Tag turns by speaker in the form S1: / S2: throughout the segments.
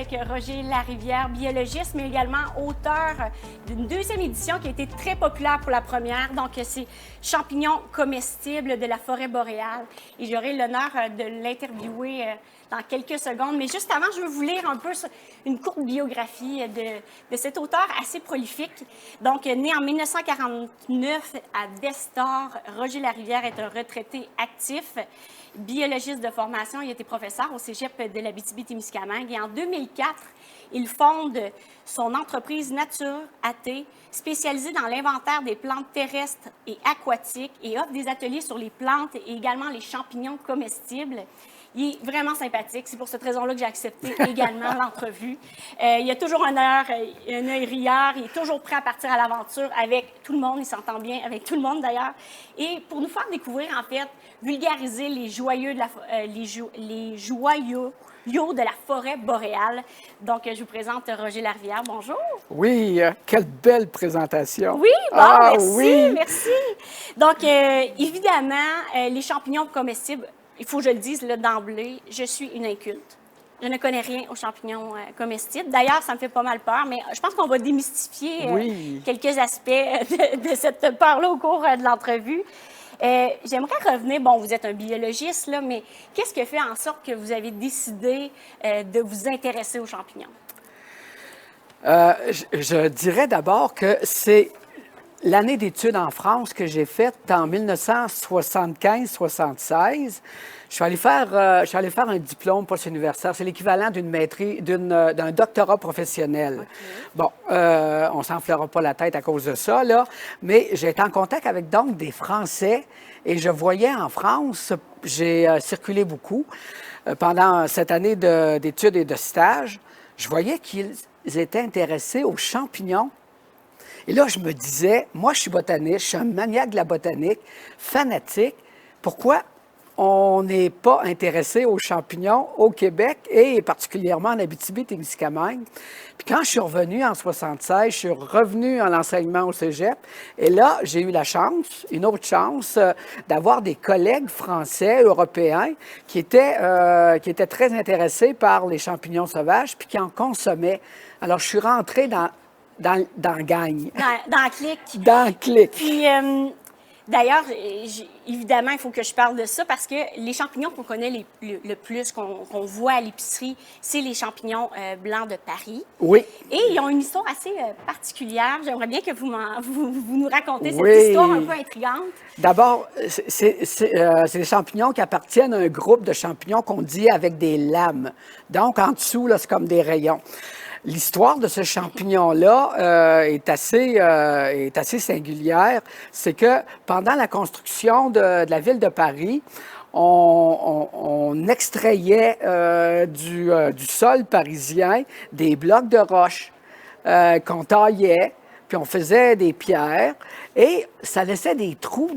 S1: avec Roger Larivière, biologiste, mais également auteur d'une deuxième édition qui a été très populaire pour la première. Donc, c'est Champignons comestibles de la forêt boréale. Et j'aurai l'honneur de l'interviewer dans quelques secondes. Mais juste avant, je veux vous lire un peu une courte biographie de cet auteur assez prolifique. Donc, né en 1949 à Destor, Roger Larivière est un retraité actif, biologiste de formation. Il a été professeur au cégep de l'Abitibi-Témiscamingue. Et en 2004, il fonde son entreprise Nature AT, spécialisée dans l'inventaire des plantes terrestres et aquatiques, et offre des ateliers sur les plantes et également les champignons comestibles. Il est vraiment sympathique. C'est pour cette raison-là que j'ai accepté également l'entrevue. Il a toujours un œil rieur. Il est toujours prêt à partir à l'aventure avec tout le monde. Il s'entend bien avec tout le monde, d'ailleurs. Et pour nous faire découvrir, en fait, vulgariser les joyaux de la forêt boréale. Donc, je vous présente Roger Larivière. Bonjour.
S2: Oui, quelle belle présentation.
S1: Oui, bon, merci,
S2: oui.
S1: merci. Donc, évidemment, les champignons comestibles, il faut que je le dise là d'emblée, je suis une inculte. Je ne connais rien aux champignons comestibles. D'ailleurs, ça me fait pas mal peur, mais je pense qu'on va démystifier quelques aspects de cette peur-là au cours de l'entrevue. J'aimerais revenir, bon, vous êtes un biologiste, là, mais qu'est-ce qui fait en sorte que vous avez décidé de vous intéresser aux champignons?
S2: Je dirais d'abord que c'est l'année d'études en France que j'ai faite en 1975-76. Je suis allé faire un diplôme post-universitaire. C'est l'équivalent d'une maîtrise, d'un doctorat professionnel.
S1: Okay.
S2: Bon, on s'enflera pas la tête à cause de ça, là, mais j'ai été en contact avec donc des Français et je voyais en France, j'ai circulé beaucoup pendant cette année d'études et de stages, je voyais qu'ils étaient intéressés aux champignons. Et là, je me disais, moi, je suis botaniste, je suis un maniaque de la botanique, fanatique. Pourquoi on n'est pas intéressé aux champignons au Québec et particulièrement en Abitibi-Témiscamingue? Puis quand je suis revenu en 1976, je suis revenu à l'enseignement au cégep. Et là, j'ai eu la chance, une autre chance, d'avoir des collègues français, européens, qui étaient très intéressés par les champignons sauvages puis qui en consommaient. Alors, je suis rentré dans la gang.
S1: Dans le clic.
S2: Dans le clic.
S1: Puis, d'ailleurs, évidemment, il faut que je parle de ça parce que les champignons qu'on connaît le plus, qu'on voit à l'épicerie, c'est les champignons blancs de Paris.
S2: Oui.
S1: Et ils ont une histoire assez particulière. J'aimerais bien que vous nous racontiez
S2: Oui.
S1: cette histoire un peu intrigante.
S2: D'abord, c'est des champignons qui appartiennent à un groupe de champignons qu'on dit avec des lames. Donc, en dessous, là, c'est comme des rayons. L'histoire de ce champignon-là est assez singulière. C'est que pendant la construction de la ville de Paris, on extrayait du sol parisien des blocs de roche qu'on taillait, puis on faisait des pierres, et ça laissait des trous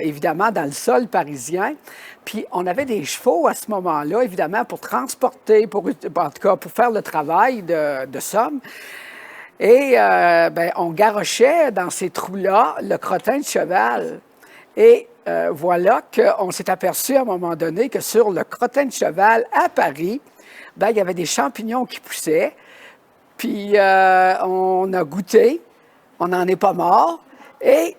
S2: évidemment, dans le sol parisien. Puis on avait des chevaux à ce moment-là, évidemment, pour transporter, en tout cas, pour faire le travail de somme. Et on garochait dans ces trous-là le crottin de cheval. Et voilà qu'on s'est aperçu à un moment donné que sur le crottin de cheval à Paris, il y avait des champignons qui poussaient. Puis on a goûté, on n'en est pas mort. Et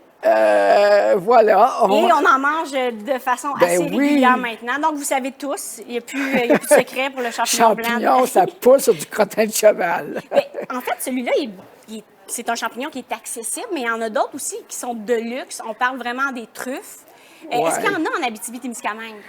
S2: voilà.
S1: Et on en mange de façon assez régulière maintenant. Donc, vous savez tous, il n'y a plus de secret pour le champignon blanc.
S2: Champignon, ça pousse sur du crottin de cheval.
S1: Mais, en fait, celui-là, c'est un champignon qui est accessible, mais il y en a d'autres aussi qui sont de luxe. On parle vraiment des truffes. Est-ce qu'il y en a en Abitibi-Témiscamingue?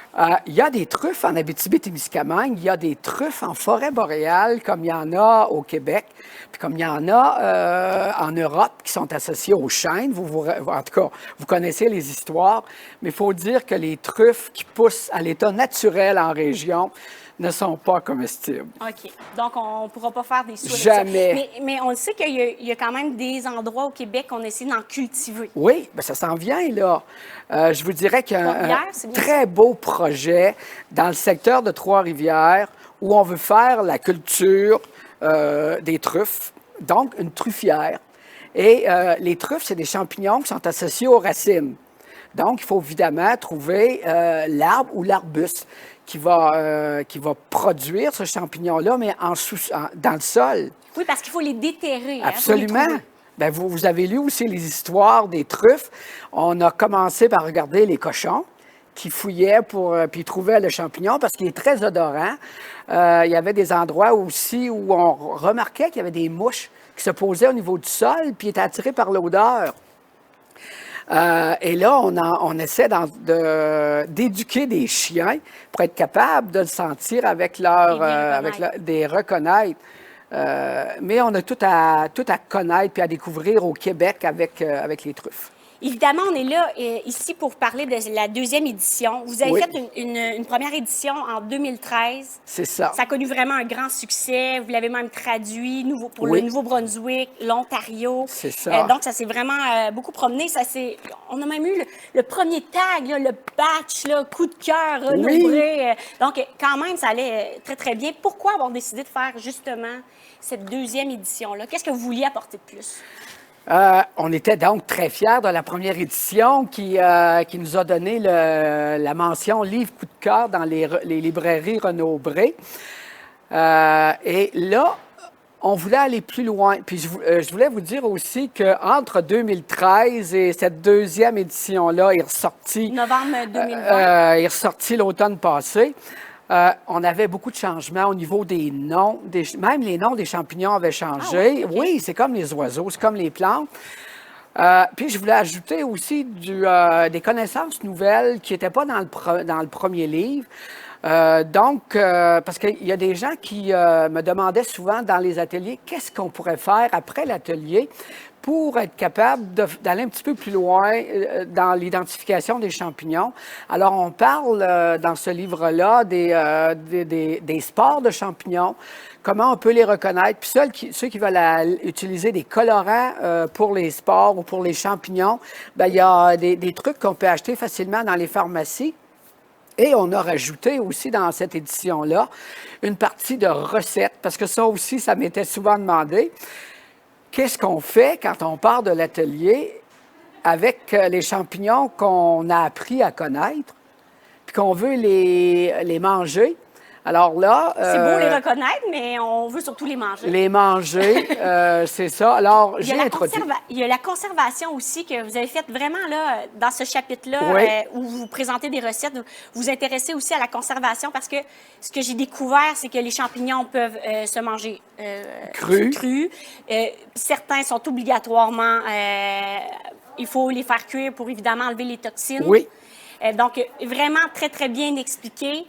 S2: Il y a des truffes en Abitibi-Témiscamingue, il y a des truffes en forêt boréale, comme il y en a au Québec, puis comme il y en a en Europe qui sont associées aux chênes. En tout cas, vous connaissez les histoires, mais il faut dire que les truffes qui poussent à l'état naturel en région ne sont pas comestibles.
S1: OK. Donc, on ne pourra pas faire des soins.
S2: Jamais.
S1: Mais on sait qu'il y a quand même des endroits au Québec qu'on essaie d'en cultiver.
S2: Oui, bien, ça s'en vient, là. Je vous dirais qu'il y a un très beau projet dans le secteur de Trois-Rivières où on veut faire la culture des truffes, donc une truffière. Et les truffes, c'est des champignons qui sont associés aux racines. Donc, il faut évidemment trouver l'arbre ou l'arbuste qui va produire ce champignon-là, mais dans le sol.
S1: Oui, parce qu'il faut les déterrer.
S2: Absolument. Bien, vous avez lu aussi les histoires des truffes. On a commencé par regarder les cochons qui fouillaient puis ils trouvaient le champignon parce qu'il est très odorant. Il y avait des endroits aussi où on remarquait qu'il y avait des mouches qui se posaient au niveau du sol puis étaient attirées par l'odeur. Et là, on essaie d'éduquer des chiens pour être capable de le sentir des reconnaître. Mais on a tout à connaître puis à découvrir au Québec avec les truffes.
S1: Évidemment, on est là ici pour parler de la deuxième édition. Vous avez fait une première édition en 2013.
S2: C'est ça.
S1: Ça a connu vraiment un grand succès. Vous l'avez même traduit pour le Nouveau-Brunswick, l'Ontario.
S2: C'est ça.
S1: Donc, ça s'est vraiment beaucoup promené. On a même eu le premier tag, là, le batch, là, coup de cœur, renombré. Donc, quand même, ça allait très, très bien. Pourquoi avoir décidé de faire justement cette deuxième édition-là? Qu'est-ce que vous vouliez apporter de plus?
S2: On était donc très fiers de la première édition qui nous a donné la mention livre coup de cœur dans les librairies Renaud-Bré. Et là, on voulait aller plus loin. Puis je voulais vous dire aussi qu'entre 2013 et cette deuxième édition-là est ressortie...
S1: Novembre 2020.
S2: Est ressortie l'automne passé. On avait beaucoup de changements au niveau des noms. Même les noms des champignons avaient changé.
S1: Ah, okay.
S2: Oui, c'est comme les oiseaux, c'est comme les plantes. Puis je voulais ajouter aussi des connaissances nouvelles qui n'étaient pas dans le premier livre. Parce qu'il y a des gens qui me demandaient souvent dans les ateliers qu'est-ce qu'on pourrait faire après l'atelier pour être capable d'aller un petit peu plus loin dans l'identification des champignons. Alors, on parle dans ce livre-là des spores de champignons, comment on peut les reconnaître. Puis ceux qui veulent utiliser des colorants pour les spores ou pour les champignons, bien, il y a des trucs qu'on peut acheter facilement dans les pharmacies. Et on a rajouté aussi dans cette édition-là une partie de recettes, parce que ça aussi, ça m'était souvent demandé. Qu'est-ce qu'on fait quand on part de l'atelier avec les champignons qu'on a appris à connaître, puis qu'on veut les manger? Alors là...
S1: c'est beau les reconnaître, mais on veut surtout les manger.
S2: Les manger, c'est ça. Alors,
S1: il y a la conservation aussi que vous avez faite vraiment là, dans ce chapitre-là, où vous présentez des recettes. Vous vous intéressez aussi à la conservation parce que ce que j'ai découvert, c'est que les champignons peuvent se manger crus. Certains sont obligatoirement... il faut les faire cuire pour évidemment enlever les toxines.
S2: Oui.
S1: Donc, vraiment très, très bien expliqué.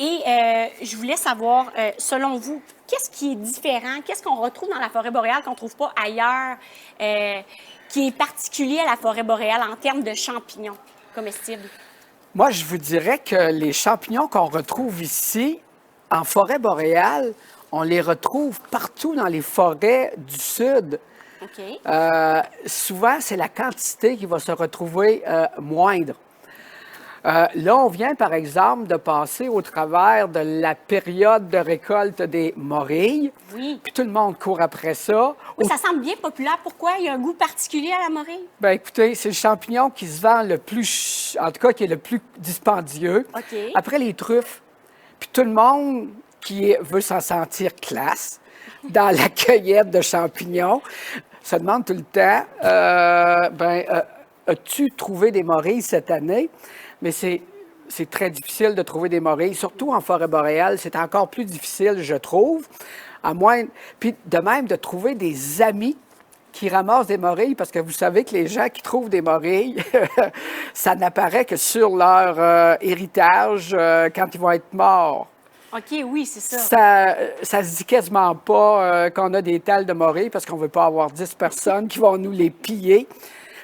S1: Je voulais savoir, selon vous, qu'est-ce qui est différent? Qu'est-ce qu'on retrouve dans la forêt boréale qu'on ne trouve pas ailleurs, qui est particulier à la forêt boréale en termes de champignons comestibles?
S2: Moi, je vous dirais que les champignons qu'on retrouve ici, en forêt boréale, on les retrouve partout dans les forêts du sud.
S1: Okay.
S2: Souvent, c'est la quantité qui va se retrouver moindre. Là, on vient, par exemple, de passer au travers de la période de récolte des morilles.
S1: Oui.
S2: Puis tout le monde court après ça.
S1: Oui, ça semble bien populaire. Pourquoi? Il y a un goût particulier à la morille?
S2: Bien, écoutez, c'est le champignon qui se vend le plus, en tout cas, qui est le plus dispendieux.
S1: Okay.
S2: Après les truffes. Puis tout le monde qui veut s'en sentir classe dans la cueillette de champignons se demande tout le temps, as-tu trouvé des morilles cette année? Mais c'est très difficile de trouver des morilles, surtout en forêt boréale. C'est encore plus difficile, je trouve. Puis de même, de trouver des amis qui ramassent des morilles, parce que vous savez que les gens qui trouvent des morilles, ça n'apparaît que sur leur héritage quand ils vont être morts.
S1: OK, oui, c'est ça.
S2: Ça se dit quasiment pas qu'on a des tales de morilles parce qu'on ne veut pas avoir 10 personnes qui vont nous les piller.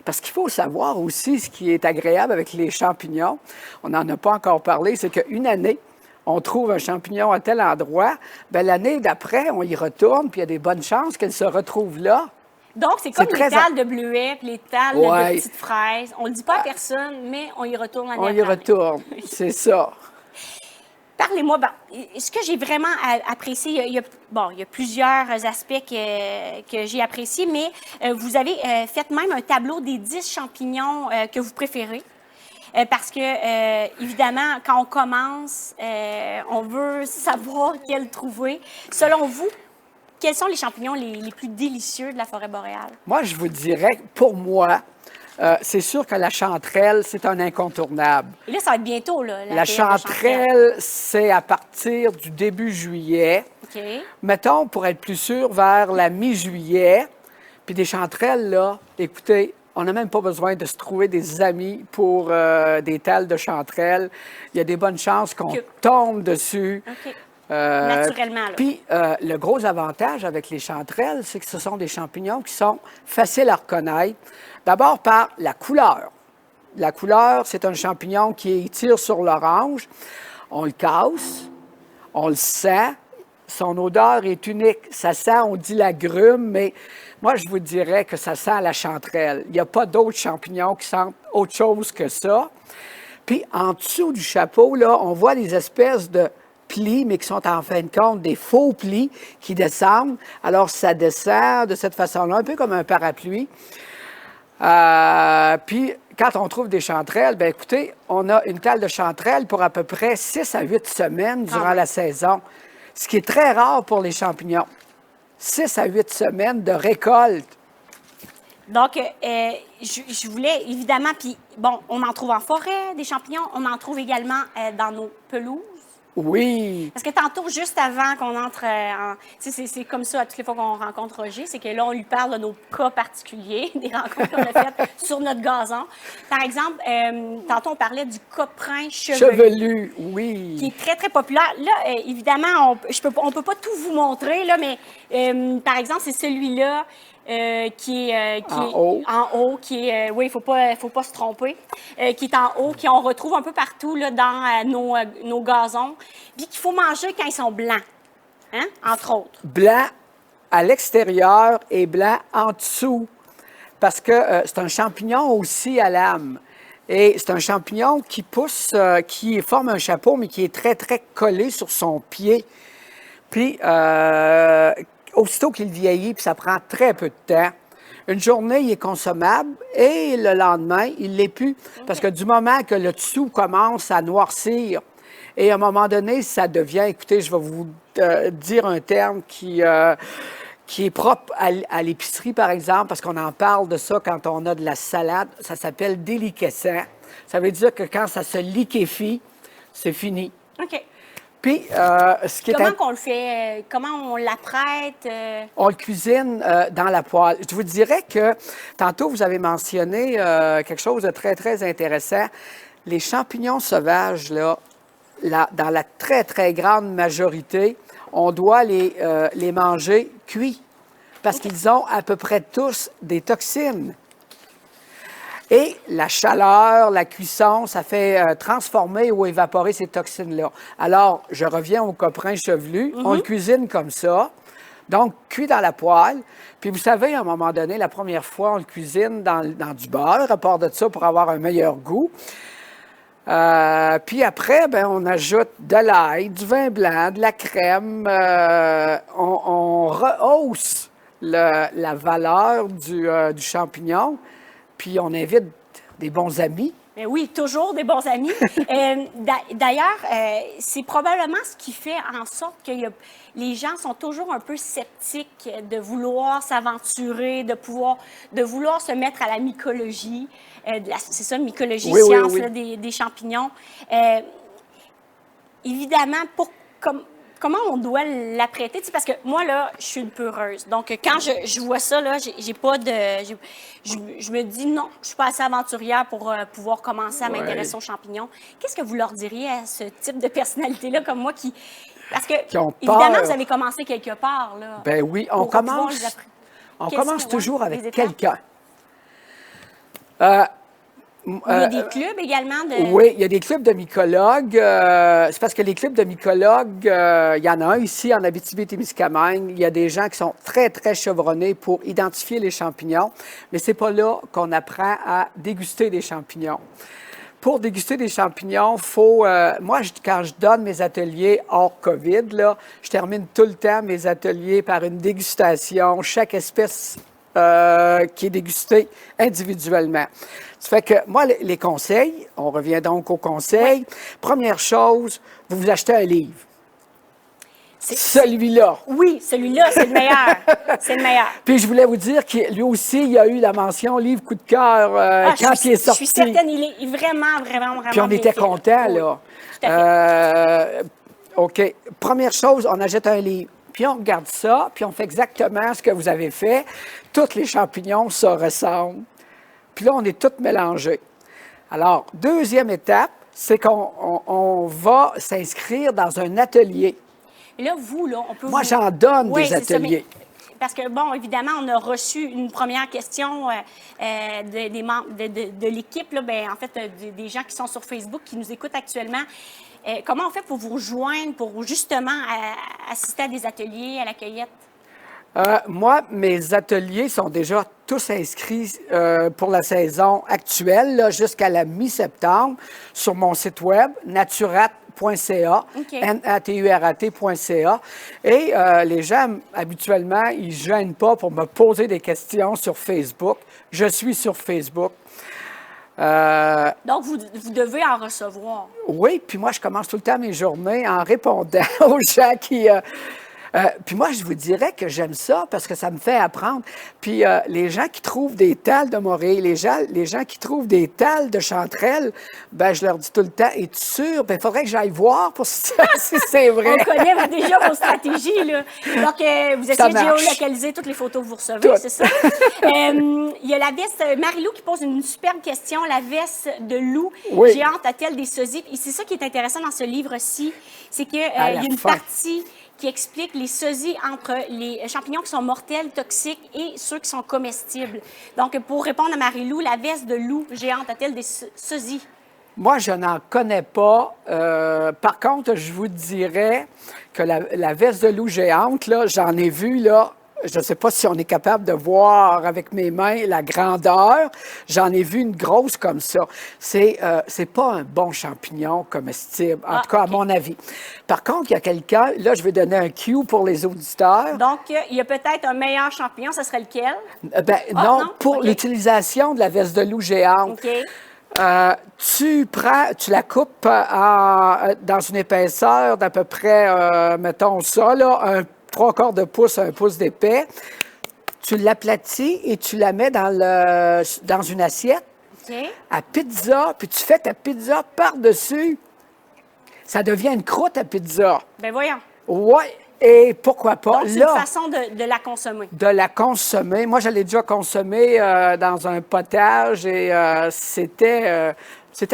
S2: Parce qu'il faut savoir aussi ce qui est agréable avec les champignons. On n'en a pas encore parlé, c'est qu'une année, on trouve un champignon à tel endroit, bien l'année d'après, on y retourne, puis il y a des bonnes chances qu'elle se retrouve là.
S1: Donc, c'est comme les tales de bleuets, puis les tales de petites fraises. On ne le dit pas à personne, mais on y retourne l'année
S2: après. On y retourne, c'est ça.
S1: Parlez-moi, ce que j'ai vraiment apprécié, il y a plusieurs aspects que j'ai appréciés, mais vous avez fait même un tableau des 10 champignons que vous préférez. Parce que, évidemment, quand on commence, on veut savoir quel trouver. Selon vous, quels sont les champignons les plus délicieux de la forêt boréale?
S2: Moi, je vous dirais, pour moi, c'est sûr que la chanterelle, c'est un incontournable.
S1: Et là, ça va être bientôt, là.
S2: La chanterelle, c'est à partir du début juillet.
S1: OK.
S2: Mettons, pour être plus sûr, vers la mi-juillet. Puis des chanterelles, là, écoutez, on n'a même pas besoin de se trouver des amis pour des tales de chanterelles. Il y a des bonnes chances qu'on tombe dessus.
S1: OK. Naturellement, là.
S2: Puis, le gros avantage avec les chanterelles, c'est que ce sont des champignons qui sont faciles à reconnaître. D'abord par la couleur. La couleur, c'est un champignon qui tire sur l'orange. On le casse, on le sent. Son odeur est unique. Ça sent, on dit l'agrume, mais moi, je vous dirais que ça sent la chanterelle. Il n'y a pas d'autres champignons qui sentent autre chose que ça. Puis, en dessous du chapeau, là, on voit des espèces de plis, mais qui sont en fin de compte des faux plis qui descendent. Alors, ça descend de cette façon-là, un peu comme un parapluie. Puis, quand on trouve des chanterelles, bien écoutez, on a une tale de chanterelles pour à peu près 6 à 8 semaines durant la saison, ce qui est très rare pour les champignons. 6 à 8 semaines de récolte.
S1: Donc, je voulais évidemment, puis bon, on en trouve en forêt, des champignons, on en trouve également dans nos pelouses.
S2: Oui.
S1: Parce que tantôt, juste avant qu'on entre tu sais, c'est comme ça à toutes les fois qu'on rencontre Roger, c'est que là, on lui parle de nos cas particuliers, des rencontres qu'on a faites sur notre gazon. Par exemple, tantôt, on parlait du coprin chevelu.
S2: Chevelu, oui.
S1: Qui est très, très populaire. Là, évidemment, on peut pas tout vous montrer, là, mais par exemple, c'est celui-là. Qui est en haut, qui est, oui, il faut pas se tromper, qui est en haut, qu'on retrouve un peu partout là, dans nos gazons, puis qu'il faut manger quand ils sont blancs, hein, entre autres.
S2: Blanc à l'extérieur et blanc en dessous, parce que c'est un champignon aussi à lame. Et c'est un champignon qui pousse, qui forme un chapeau, mais qui est très, très collé sur son pied. Puis, aussitôt qu'il vieillit, puis ça prend très peu de temps, une journée, il est consommable et le lendemain, il ne l'est plus. Parce que du moment que le dessous commence à noircir, et à un moment donné, ça devient, écoutez, je vais vous dire un terme qui est propre à l'épicerie, par exemple, parce qu'on en parle de ça quand on a de la salade, ça s'appelle déliquescent. Ça veut dire que quand ça se liquéfie, c'est fini.
S1: OK.
S2: Puis, ce qui
S1: comment qu'on le fait? Comment on l'apprête?
S2: On le cuisine dans la poêle. Je vous dirais que, tantôt, vous avez mentionné quelque chose de très, très intéressant. Les champignons sauvages, là, dans la très, très grande majorité, on doit les manger cuits parce qu'ils ont à peu près tous des toxines. Et la chaleur, la cuisson, ça fait transformer ou évaporer ces toxines-là. Alors, je reviens au coprin chevelu. On le cuisine comme ça. Donc, cuit dans la poêle. Puis, vous savez, à un moment donné, la première fois, on le cuisine dans du beurre, à part de ça, pour avoir un meilleur goût. Puis après, ben, on ajoute de l'ail, du vin blanc, de la crème. On rehausse la valeur du champignon. Puis on invite des bons amis.
S1: Mais oui, toujours des bons amis. D'ailleurs, c'est probablement ce qui fait en sorte que les gens sont toujours un peu sceptiques de vouloir s'aventurer, de vouloir se mettre à la mycologie. C'est ça, mycologie,
S2: oui,
S1: science
S2: oui.
S1: Là, des champignons. Évidemment, comment on doit l'apprêter? Parce que moi, là, je suis une peureuse. Donc, quand je vois ça, là, j'ai pas de... Je me dis, non, je suis pas assez aventurière pour pouvoir commencer à m'intéresser aux champignons. Qu'est-ce que vous leur diriez à ce type de personnalité-là comme moi qui... Parce que, évidemment, vous avez commencé quelque part, là.
S2: Ben oui, on commence toujours avec quelqu'un.
S1: Il y a des clubs également de...
S2: Oui, il y a des clubs de mycologues. C'est parce que les clubs de mycologues, il y en a un ici en Abitibi-Témiscamingue. Il y a des gens qui sont très, très chevronnés pour identifier les champignons. Mais c'est pas là qu'on apprend à déguster des champignons. Pour déguster des champignons, faut. Moi, quand je donne mes ateliers hors COVID, là, je termine tout le temps mes ateliers par une dégustation, chaque espèce qui est dégustée individuellement. Ça fait que moi, les conseils, on revient donc aux conseils. Première chose, vous vous achetez un livre. Celui-là.
S1: Oui, celui-là, c'est le meilleur. C'est le meilleur.
S2: Puis je voulais vous dire que lui aussi, il a eu la mention livre coup de cœur quand il est sorti.
S1: Je suis certaine, il est vraiment, vraiment, vraiment.
S2: Puis on était contents, là.
S1: Tout à fait.
S2: OK. Première chose, on achète un livre. Puis on regarde ça, puis on fait exactement ce que vous avez fait. Tous les champignons se ressemblent. Puis là, on est tous mélangés. Alors, deuxième étape, c'est qu'on va s'inscrire dans un atelier.
S1: Et là, vous, là, on peut
S2: Moi, j'en donne des ateliers.
S1: Parce que, bon, évidemment, on a reçu une première question des membres de l'équipe, là, en fait, des gens qui sont sur Facebook, qui nous écoutent actuellement. Comment on fait pour vous rejoindre, pour justement assister à des ateliers, à la cueillette?
S2: Moi, mes ateliers sont déjà tous inscrits pour la saison actuelle, jusqu'à la mi-septembre, sur mon site web, naturat.ca, naturat.ca. Et les gens, habituellement, ils ne gênent pas pour me poser des questions sur Facebook. Je suis sur Facebook.
S1: Donc, vous devez en recevoir.
S2: Oui, puis moi, je commence tout le temps mes journées en répondant aux gens qui... puis moi, je vous dirais que j'aime ça parce que ça me fait apprendre. Puis les gens qui trouvent des tales de Morée, les gens qui trouvent des tales de Chanterelle, ben je leur dis tout le temps, es-tu sûr? Ben il faudrait que j'aille voir pour si c'est vrai.
S1: On connaît déjà vos stratégies, là. Donc, vous essayez de géolocaliser toutes les photos que vous recevez, c'est ça? Il y a la veste, Marie-Lou qui pose une superbe question. La veste de loup géante a-t-elle des sosies? Et c'est ça qui est intéressant dans ce livre-ci, c'est qu'il y a une partie qui explique les sosies entre les champignons qui sont mortels, toxiques et ceux qui sont comestibles. Donc, pour répondre à Marie-Lou, la veste de loup géante a-t-elle des sosies?
S2: Moi, je n'en connais pas. Par contre, je vous dirais que la veste de loup géante, là, j'en ai vu, là, je ne sais pas si on est capable de voir avec mes mains la grandeur. J'en ai vu une grosse comme ça. C'est pas un bon champignon comestible, en tout cas, à mon avis. Par contre, il y a quelqu'un, là, je vais donner un cue pour les auditeurs.
S1: Donc, il y a peut-être un meilleur champignon, ce serait lequel?
S2: Non, pour l'utilisation de la veste de loup géante. Tu la coupes dans une épaisseur d'à peu près, mettons ça, là, 3/4 de pouce, 1 pouce d'épais. Tu l'aplatis et tu la mets dans une assiette à pizza, puis tu fais ta pizza par-dessus. Ça devient une croûte à pizza.
S1: Ben voyons.
S2: Oui, et pourquoi pas.
S1: Donc, c'est une façon de la consommer.
S2: De la consommer. Moi, je l'ai déjà consommée dans un potage et c'était,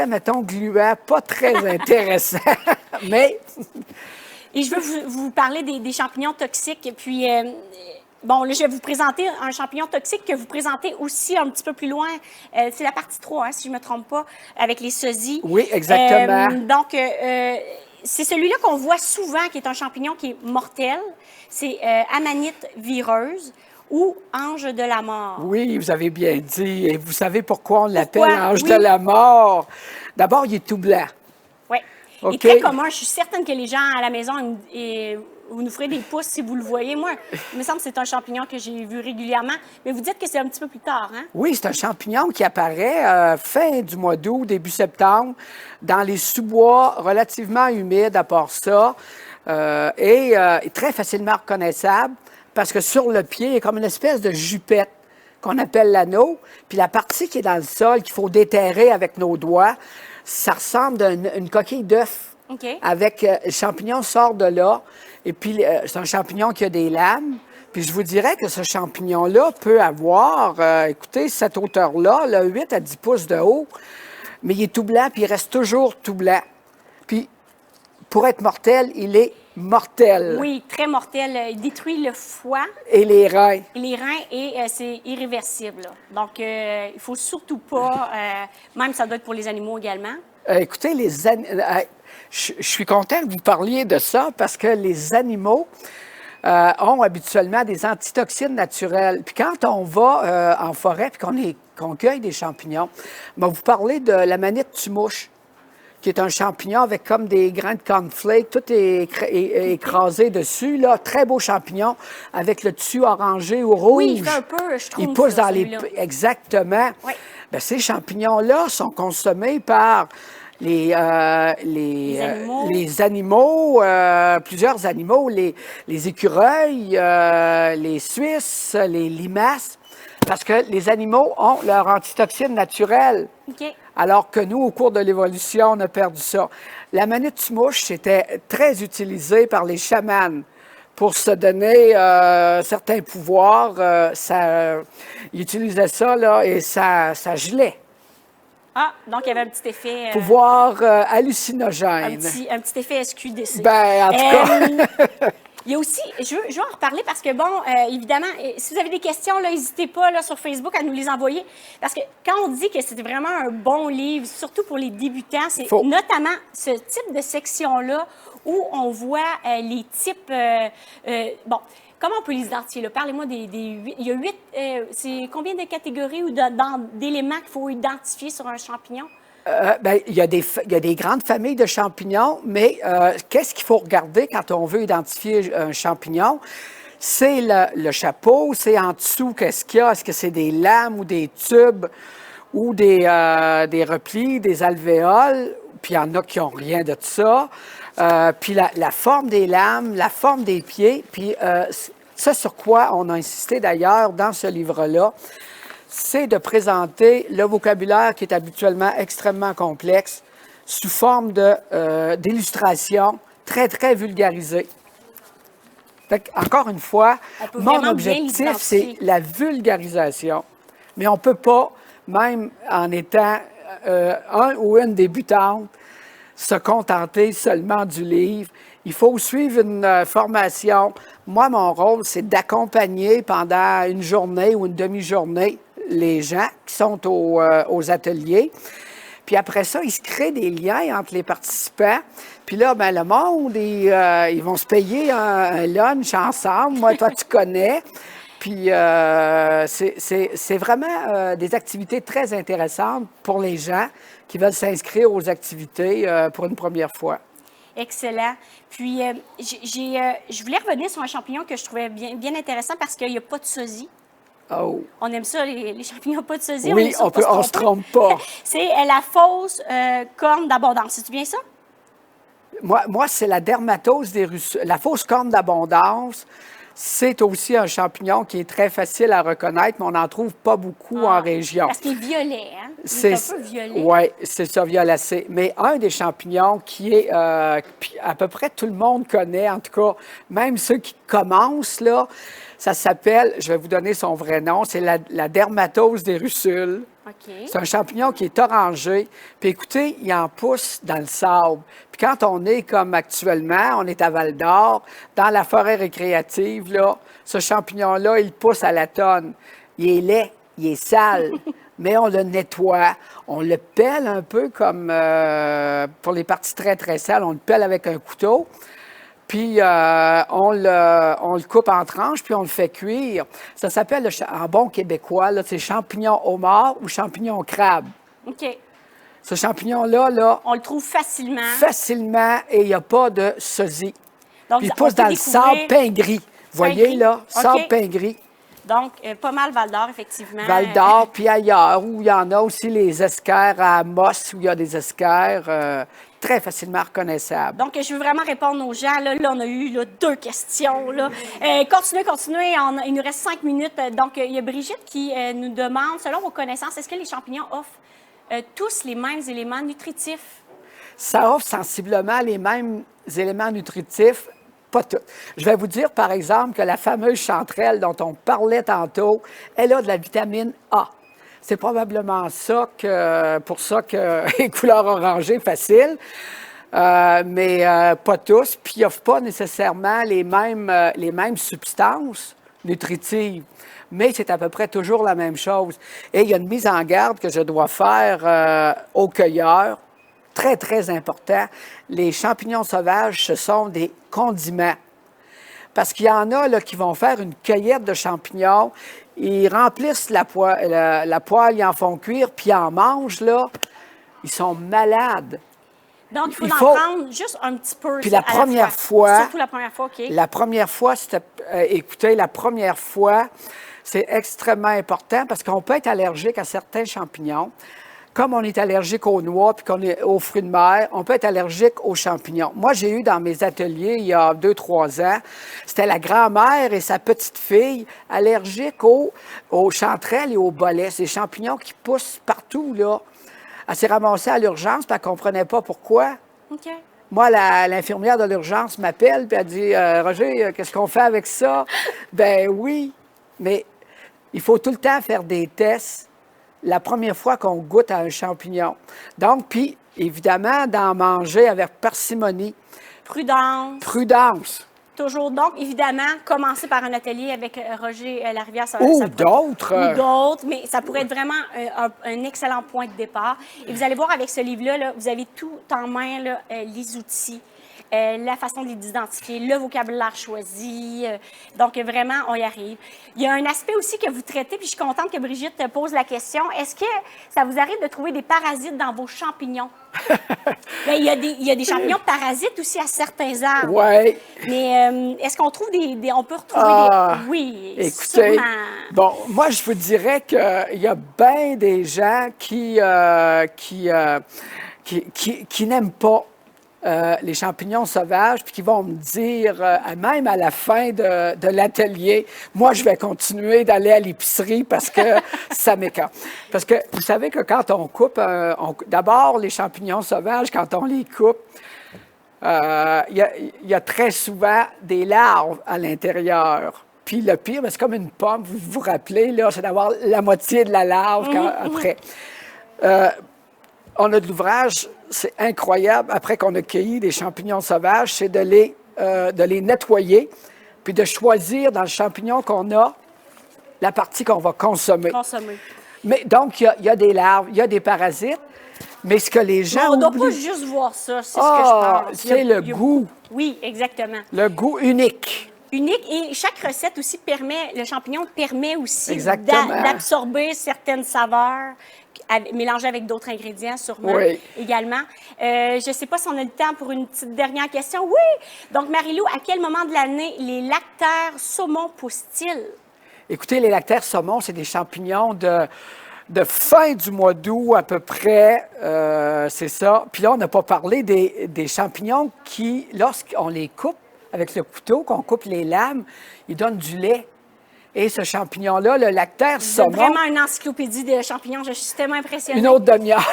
S2: mettons, gluant, pas très intéressant, mais...
S1: Et je veux vous parler des champignons toxiques. Et puis, bon, là, je vais vous présenter un champignon toxique que vous présentez aussi un petit peu plus loin. C'est la partie 3, si je ne me trompe pas, avec les sosies.
S2: Oui, exactement.
S1: Donc, c'est celui-là qu'on voit souvent, qui est un champignon qui est mortel. C'est Amanite vireuse ou ange de la mort.
S2: Oui, vous avez bien dit. Et vous savez pourquoi on l'appelle ange de la mort? D'abord, il est tout blanc.
S1: Oui. Il est très commun. Je suis certaine que les gens à la maison, vous nous ferez des pouces si vous le voyez. Moi, il me semble que c'est un champignon que j'ai vu régulièrement. Mais vous dites que c'est un petit peu plus tard, hein? Oui,
S2: c'est un champignon qui apparaît fin du mois d'août, début septembre, dans les sous-bois relativement humides, à part ça, et très facilement reconnaissable parce que sur le pied, il y a comme une espèce de jupette qu'on appelle l'anneau. Puis la partie qui est dans le sol, qu'il faut déterrer avec nos doigts, ça ressemble à une coquille d'œuf. Avec le champignon sort de là. Et puis, c'est un champignon qui a des lames. Puis, je vous dirais que ce champignon-là peut avoir, écoutez, cette hauteur-là, là, 8 à 10 pouces de haut. Mais il est tout blanc, puis il reste toujours tout blanc. Puis, pour être mortel, il est mortel.
S1: Oui, très mortel. Il détruit le foie.
S2: Et les reins.
S1: Et les reins, et c'est irréversible. Là. Donc, il ne faut surtout pas, même ça doit être pour les animaux également.
S2: Écoutez, je suis content que vous parliez de ça parce que les animaux, ont habituellement des antitoxines naturelles. Puis quand on va en forêt puis qu'on cueille des champignons, je vais vous parler de la manite tumouche, qui est un champignon avec comme des grains de cornflakes, tout est écrasé dessus, là. Très beau champignon, avec le dessus orangé ou rouge.
S1: Oui, il fait un peu, je trouve.
S2: Il pousse
S1: ça,
S2: dans les...
S1: celui-là.
S2: Exactement.
S1: Oui.
S2: Bien, ces champignons-là sont consommés par les animaux, plusieurs animaux, les écureuils, les Suisses, les limaces, parce que les animaux ont leur antitoxine naturelle.
S1: OK.
S2: Alors que nous, au cours de l'évolution, on a perdu ça. La manite tumouche, c'était très utilisé par les chamans pour se donner certains pouvoirs. Ils utilisaient ça, là, et ça gelait.
S1: Ah, donc il y avait un petit effet...
S2: Pouvoir hallucinogène.
S1: un petit effet SQDC.
S2: Ben, en tout cas...
S1: Il y a aussi, je veux en reparler parce que, bon, évidemment, si vous avez des questions, n'hésitez pas là, sur Facebook à nous les envoyer. Parce que quand on dit que c'est vraiment un bon livre, surtout pour les débutants, c'est notamment ce type de section-là où on voit les types... bon, comment on peut les identifier? Là? Parlez-moi des 8. Il y a 8... c'est combien de catégories ou d'éléments qu'il faut identifier sur un champignon?
S2: Bien, il y a des grandes familles de champignons, mais qu'est-ce qu'il faut regarder quand on veut identifier un champignon? C'est le chapeau, c'est en dessous, qu'est-ce qu'il y a? Est-ce que c'est des lames ou des tubes ou des replis, des alvéoles? Puis il y en a qui n'ont rien de ça. Puis la forme des lames, la forme des pieds, puis ça sur quoi on a insisté d'ailleurs dans ce livre-là, c'est de présenter le vocabulaire qui est habituellement extrêmement complexe sous forme d'illustrations très, très vulgarisées. Encore une fois, mon objectif, c'est la vulgarisation. Mais on ne peut pas, même en étant un ou une débutante, se contenter seulement du livre. Il faut suivre une formation. Moi, mon rôle, c'est d'accompagner pendant une journée ou une demi-journée les gens qui sont aux ateliers. Puis après ça, il se crée des liens entre les participants. Puis là, ben le monde, ils vont se payer un lunch ensemble. Moi, toi, tu connais. Puis c'est vraiment des activités très intéressantes pour les gens qui veulent s'inscrire aux activités pour une première fois.
S1: Excellent. Puis, je voulais revenir sur un champignon que je trouvais bien intéressant parce qu'il n'y a pas de sosie.
S2: Oh.
S1: On aime ça, les champignons pas de sosie.
S2: Oui, on ne se trompe pas.
S1: C'est la fausse corne d'abondance. C'est-tu bien ça?
S2: Moi c'est la dermatose des russules. La fausse corne d'abondance, c'est aussi un champignon qui est très facile à reconnaître, mais on n'en trouve pas beaucoup en région.
S1: Parce qu'il est violet, hein? Il est un peu violet.
S2: Oui, c'est ça, violacé. Mais un des champignons qui est, à peu près tout le monde connaît, en tout cas, même ceux qui commencent, là, ça s'appelle, je vais vous donner son vrai nom, c'est la dermatose des russules.
S1: Okay.
S2: C'est un champignon qui est orangé. Puis écoutez, il en pousse dans le sable. Puis quand on est comme actuellement, on est à Val-d'Or, dans la forêt récréative, là, ce champignon-là, il pousse à la tonne. Il est laid, il est sale, mais on le nettoie. On le pèle un peu comme pour les parties très, très sales, on le pèle avec un couteau. Puis on le coupe en tranches, puis on le fait cuire. Ça s'appelle, en bon québécois, c'est champignon homard ou champignon crabe.
S1: OK.
S2: Ce champignon-là, là,
S1: on le trouve facilement.
S2: Facilement, et il n'y a pas de sosie.
S1: Donc,
S2: puis il pousse dans le sable pain gris. Vous voyez, là, sable pain gris.
S1: Donc, pas mal Val-d'Or, effectivement.
S2: Val-d'Or, puis ailleurs, où il y en a aussi les esquerres à Amos, où il y a des esquerres très facilement reconnaissables.
S1: Donc, je veux vraiment répondre aux gens. Là on a eu 2 questions. Là. Continuez. Il nous reste 5 minutes. Donc, il y a Brigitte qui nous demande, selon vos connaissances, est-ce que les champignons offrent tous les mêmes éléments nutritifs?
S2: Ça offre sensiblement les mêmes éléments nutritifs. Pas tout. Je vais vous dire, par exemple, que la fameuse chanterelle dont on parlait tantôt, elle a de la vitamine A. C'est probablement pour ça que les couleurs orangées, facile, mais pas tous. Puis, ils n'offrent pas nécessairement les mêmes substances nutritives, mais c'est à peu près toujours la même chose. Et il y a une mise en garde que je dois faire aux cueilleurs. Très, très important. Les champignons sauvages, ce sont des condiments. parce qu'il y en a là, qui vont faire une cueillette de champignons, ils remplissent la poêle, ils en font cuire, puis ils en mangent, là. Ils sont malades.
S1: Donc, il faut en prendre juste un petit peu.
S2: Puis la première fois...
S1: Surtout la première fois, OK.
S2: La première fois, c'était... écoutez, la première fois, c'est extrêmement important parce qu'on peut être allergique à certains champignons. Comme on est allergique aux noix puis qu'on est aux fruits de mer, on peut être allergique aux champignons. Moi, j'ai eu dans mes ateliers, il y a 2-3 ans, c'était la grand-mère et sa petite-fille allergiques aux chanterelles et aux bolets. Ces champignons qui poussent partout, là. Elle s'est ramassée à l'urgence, puis elle ne comprenait pas pourquoi.
S1: OK.
S2: Moi, l'infirmière de l'urgence m'appelle, puis elle dit Roger, qu'est-ce qu'on fait avec ça? Ben oui, mais il faut tout le temps faire des tests la première fois qu'on goûte à un champignon. Donc, puis, évidemment, d'en manger avec parcimonie.
S1: Prudence.
S2: Prudence.
S1: Toujours. Donc, évidemment, commencer par un atelier avec Roger Larivière.
S2: Ou d'autres.
S1: Ou d'autres, mais ça pourrait être vraiment un excellent point de départ. Et vous allez voir, avec ce livre-là, là, vous avez tout en main, là, les outils, la façon de les identifier, le vocabulaire choisi. Donc, vraiment, on y arrive. Il y a un aspect aussi que vous traitez, puis je suis contente que Brigitte te pose la question. Est-ce que ça vous arrive de trouver des parasites dans vos champignons? Bien, il y a des champignons parasites aussi à certains arbres.
S2: Oui.
S1: Mais est-ce qu'on trouve on peut retrouver des... Oui,
S2: écoutez,
S1: sûrement.
S2: Bon, moi, je vous dirais qu'il y a bien des gens qui n'aiment pas les champignons sauvages, puis qui vont me dire, même à la fin de l'atelier, moi, je vais continuer d'aller à l'épicerie parce que ça m'écoeure. Parce que vous savez que quand on coupe, d'abord, les champignons sauvages, quand on les coupe, il y a très souvent des larves à l'intérieur. Puis le pire, c'est comme une pomme, vous vous rappelez, là, c'est d'avoir la moitié de la larve après. On a de l'ouvrage, c'est incroyable, après qu'on a cueilli des champignons sauvages, c'est de les nettoyer, puis de choisir dans le champignon qu'on a la partie qu'on va consommer. Mais donc, il y a des larves, il y a des parasites, mais ce que les gens
S1: on ne doit pas juste voir ça, c'est ce que je pense.
S2: C'est le goût.
S1: Oui, exactement.
S2: Le goût unique.
S1: Unique, et chaque recette aussi le champignon permet aussi d'absorber certaines saveurs, mélangées avec d'autres ingrédients sûrement également. Je ne sais pas si on a le temps pour une petite dernière question. Oui! Donc, Marie-Lou, à quel moment de l'année les lactaires saumon poussent-ils?
S2: Écoutez, les lactaires saumon, c'est des champignons de fin du mois d'août à peu près, c'est ça. Puis là, on n'a pas parlé des champignons qui, lorsqu'on les coupe avec le couteau, qu'on coupe les lames, ils donnent du lait. Et ce champignon-là, le lactaire saumon...
S1: C'est vraiment une encyclopédie de champignons. Je suis tellement impressionnée.
S2: Une autre demi-heure.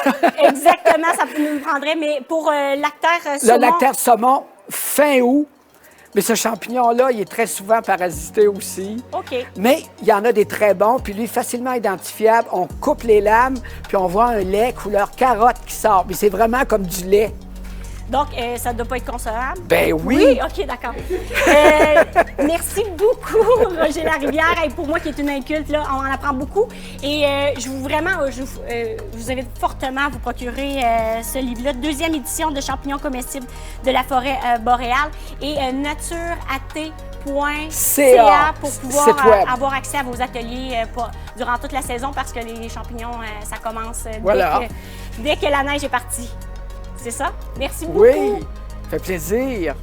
S1: Exactement, ça nous prendrait. Mais pour lactaire saumon...
S2: Le lactaire saumon, fin août. Mais ce champignon-là, il est très souvent parasité aussi.
S1: OK.
S2: Mais il y en a des très bons, puis lui, facilement identifiable. On coupe les lames, puis on voit un lait couleur carotte qui sort. Mais c'est vraiment comme du lait.
S1: Donc, ça ne doit pas être consommable?
S2: Ben oui!
S1: Oui, OK, d'accord. Merci beaucoup, Roger Larivière. Et pour moi, qui est une inculte, là, on en apprend beaucoup. Et je vous invite fortement à vous procurer ce livre-là, 2e édition de Champignons comestibles de la forêt boréale et natureat.ca pour pouvoir avoir accès à vos ateliers durant toute la saison parce que les champignons, ça commence dès que la neige est partie. C'est ça? Merci beaucoup.
S2: Oui, ça fait plaisir.